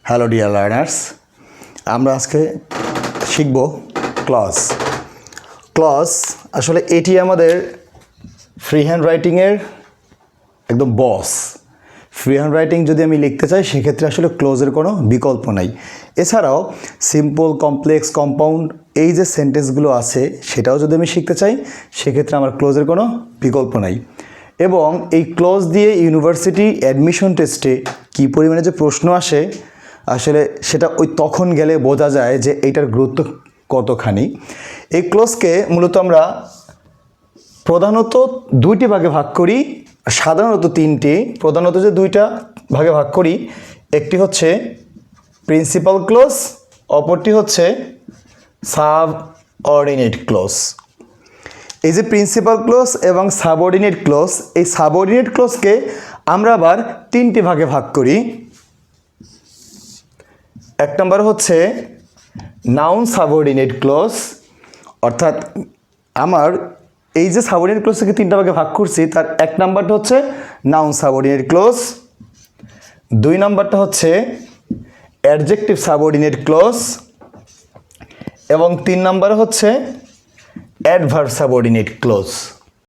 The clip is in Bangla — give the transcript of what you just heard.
হ্যালো ডিয়ার লার্নার্স, আমরা আজকে শিখব ক্লজ। ক্লজ আসলে এটি আমাদের ফ্রি হ্যান্ড রাইটিংয়ের একদম বস। ফ্রি হ্যান্ড রাইটিং যদি আমি লিখতে চাই সেক্ষেত্রে আসলে ক্লোজের কোনো বিকল্প নাই। এছাড়াও সিম্পল, কমপ্লেক্স, কম্পাউন্ড এই যে সেন্টেন্সগুলো আছে সেটাও যদি আমি শিখতে চাই সেক্ষেত্রে আমার ক্লোজের কোনো বিকল্প নাই। এবং এই ক্লোজ দিয়ে ইউনিভার্সিটি অ্যাডমিশন টেস্টে কী পরিমাণে যে প্রশ্ন আসে আসলে সেটা ওই তখন গেলে বোঝা যায় যে এইটার গুরুত্ব কতখানি। এই ক্লোজকে মূলত আমরা প্রধানত দুইটি ভাগে ভাগ করি, সাধারণত তিনটি, প্রধানত যে দুইটা ভাগে ভাগ করি, একটি হচ্ছে প্রিন্সিপাল ক্লোজ, অপরটি হচ্ছে সাবঅর্ডিনেট ক্লোজ। এই যে প্রিন্সিপাল ক্লোজ এবং সাবঅর্ডিনেট ক্লোজ, এই সাবঅর্ডিনেট ক্লোজকে আমরা আবার তিনটি ভাগে ভাগ করি। এক নম্বর হচ্ছে নাউন সাবঅর্ডিনেট ক্লোজ, অর্থাৎ আমার এই যে সাবঅর্ডিনেট ক্লোজকে তিনটা ভাগে ভাগ করছি তার এক নাম্বারটা হচ্ছে নাউন সাবঅর্ডিনেট ক্লোজ, দুই নাম্বারটা হচ্ছে অ্যাডজেক্টিভ সাবঅর্ডিনেট ক্লোজ এবং তিন নাম্বার হচ্ছে অ্যাডভার্ব সাবঅর্ডিনেট ক্লোজ।